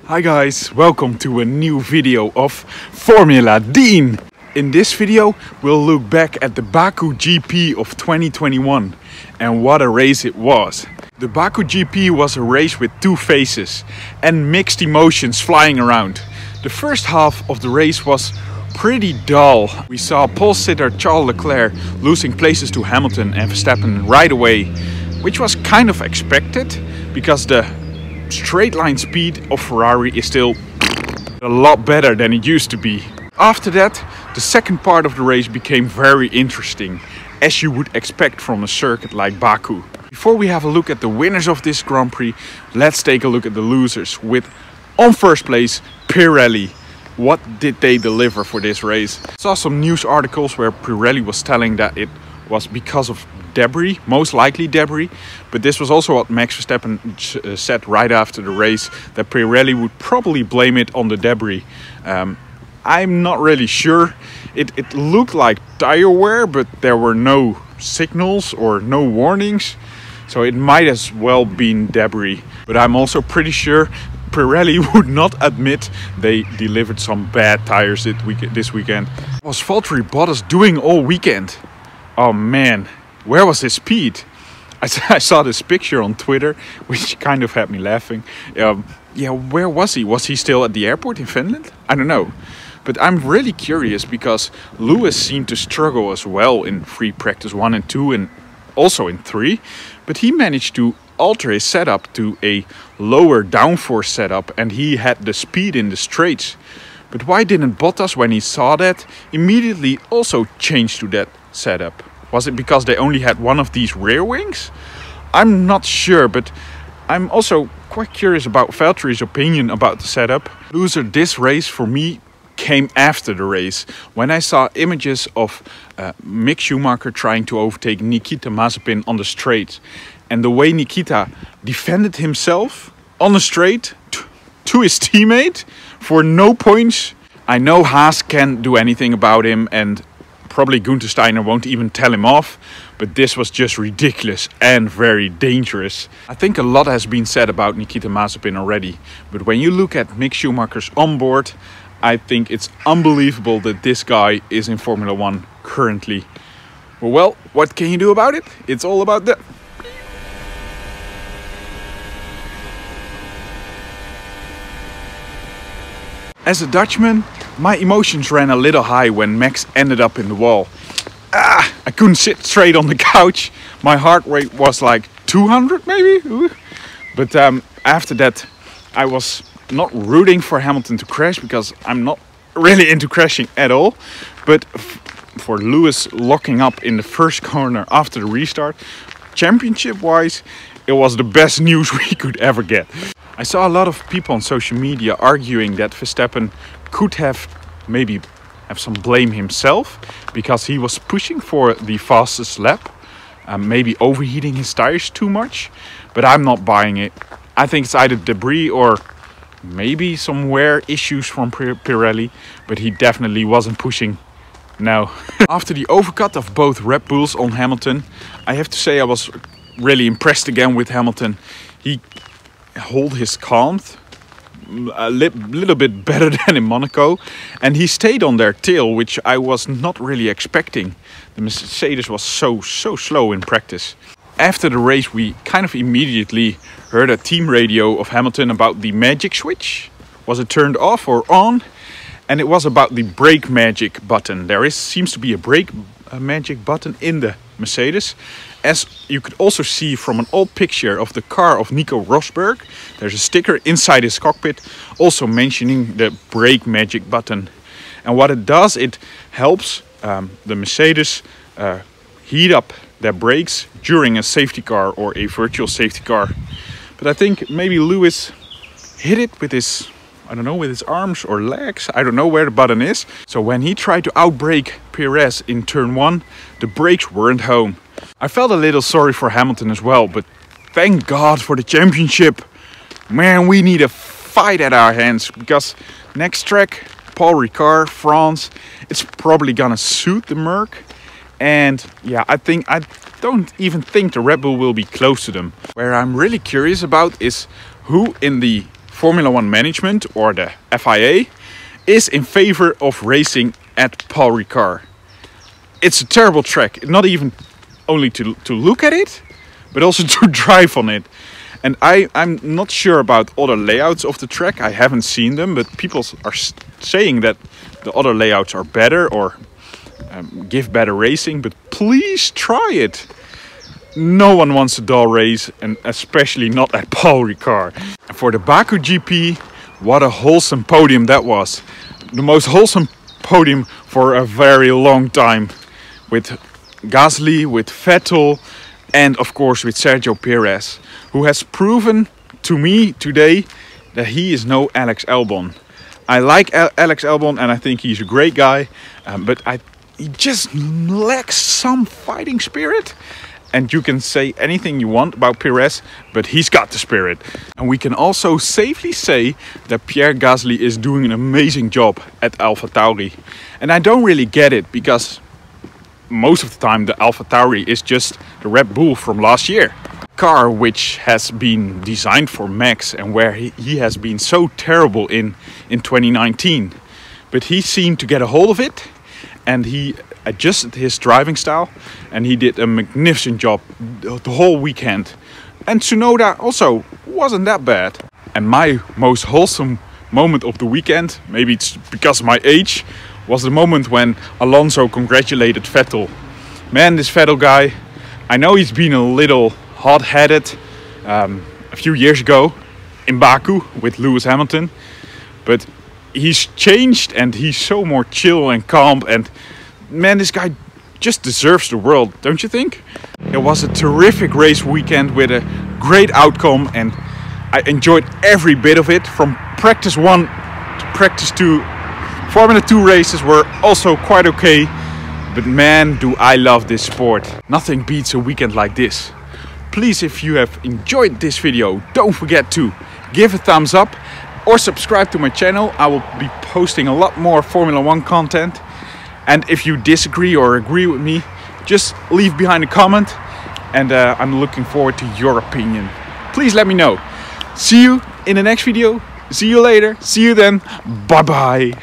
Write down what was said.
Hi guys, welcome to a new video of Formula Dean. In this video we'll look back at the Baku GP of 2021 and what a race it was. The Baku GP was a race with two phases and mixed emotions flying around. The first half of the race was pretty dull. We saw pole sitter Charles Leclerc losing places to Hamilton and Verstappen right away, which was kind of expected because the straight line speed of Ferrari is still a lot better than it used to be. After that, the second part of the race became very interesting, as you would expect from a circuit like Baku. Before we have a look at the winners of this Grand Prix, let's take a look at the losers with, on first place, Pirelli. What did they deliver for this race? I saw some news articles where Pirelli was telling that it was because of debris, most likely debris, but this was also what Max Verstappen said right after the race, that Pirelli would probably blame it on the debris. I'm not really sure. It looked like tire wear, but there were no signals or no warnings, so it might as well been debris. But I'm also pretty sure Pirelli would not admit they delivered some bad tires this weekend. What was Valtteri Bottas doing all weekend? Oh man, where was his speed? I saw this picture on Twitter, which kind of had me laughing. Yeah, where was he? Was he still at the airport in Finland? I don't know. But I'm really curious because Lewis seemed to struggle as well in free practice 1 and 2 and also in 3. But he managed to alter his setup to a lower downforce setup and he had the speed in the straights. But why didn't Bottas, when he saw that, immediately also change to that setup? Was it because they only had one of these rear wings? I'm not sure, but I'm also quite curious about Valtteri's opinion about the setup. Loser this race for me came after the race, when I saw images of Mick Schumacher trying to overtake Nikita Mazepin on the straight, and the way Nikita defended himself on the straight to his teammate for no points. I know Haas can't do anything about him and probably Günther Steiner won't even tell him off, but this was just ridiculous and very dangerous. I think a lot has been said about Nikita Mazepin already, but when you look at Mick Schumacher's onboard, I think it's unbelievable that this guy is in Formula 1 currently. Well, what can you do about it? It's all about that. As a Dutchman, my emotions ran a little high when Max ended up in the wall. I couldn't sit straight on the couch. My heart rate was like 200 maybe. But after that, I was not rooting for Hamilton to crash because I'm not really into crashing at all. But for Lewis locking up in the first corner after the restart, championship-wise, it was the best news we could ever get. I saw a lot of people on social media arguing that Verstappen could have maybe have some blame himself because he was pushing for the fastest lap, maybe overheating his tires too much, but I'm not buying it. I think it's either debris or maybe some wear issues from Pirelli, but he definitely wasn't pushing. No. After the overcut of both Red Bulls on Hamilton, I have to say I was really impressed again with Hamilton. He held his calm a little bit better than in Monaco, and he stayed on their tail, which I was not really expecting. The Mercedes was so slow in practice. After the race, we kind of immediately heard a team radio of Hamilton about the magic switch. Was it turned off or on? And it was about the brake magic button. There seems to be a brake magic button in the Mercedes. As you could also see from an old picture of the car of Nico Rosberg, there's a sticker inside his cockpit also mentioning the brake magic button. And what it does, it helps the Mercedes heat up their brakes during a safety car or a virtual safety car. But I think maybe Lewis hit it with his, I don't know, with his arms or legs. I don't know where the button is. So when he tried to outbrake Perez in turn 1, the brakes weren't home. I felt a little sorry for Hamilton as well, but thank God for the championship. Man, we need a fight at our hands because next track, Paul Ricard, France, it's probably gonna suit the Merc. And yeah, I don't even think the Red Bull will be close to them. Where I'm really curious about is who in the Formula One management, or the FIA, is in favor of racing at Paul Ricard. It's a terrible track, not even only to look at it, but also to drive on it. And I'm not sure about other layouts of the track. I haven't seen them, but people are saying that the other layouts are better or give better racing. But please try it. No one wants a dull race, and especially not at Paul Ricard. For the Baku GP, what a wholesome podium that was. The most wholesome podium for a very long time. With Gasly, with Vettel, and of course with Sergio Perez, who has proven to me today that he is no Alex Albon. I like Alex Albon and I think he's a great guy, but he just lacks some fighting spirit. And you can say anything you want about Perez, but he's got the spirit. And we can also safely say that Pierre Gasly is doing an amazing job at AlphaTauri. And I don't really get it, because most of the time the AlphaTauri is just the Red Bull from last year. Car which has been designed for Max and where he has been so terrible in 2019. But he seemed to get a hold of it and he adjusted his driving style and he did a magnificent job the whole weekend. And Tsunoda also wasn't that bad. And my most wholesome moment of the weekend, maybe it's because of my age, was the moment when Alonso congratulated Vettel. Man, this Vettel guy, I know he's been a little hot-headed a few years ago in Baku with Lewis Hamilton, but he's changed and he's so more chill and calm, and man, this guy just deserves the world, don't you think? It was a terrific race weekend with a great outcome, and I enjoyed every bit of it. From practice 1 to practice 2, Formula 2 races were also quite okay, but man, do I love this sport. Nothing beats a weekend like this. Please, if you have enjoyed this video, don't forget to give a thumbs up or subscribe to my channel. I will be posting a lot more Formula 1 content. And if you disagree or agree with me, just leave behind a comment, and I'm looking forward to your opinion. Please let me know. See you in the next video. See you later. See you then. Bye bye.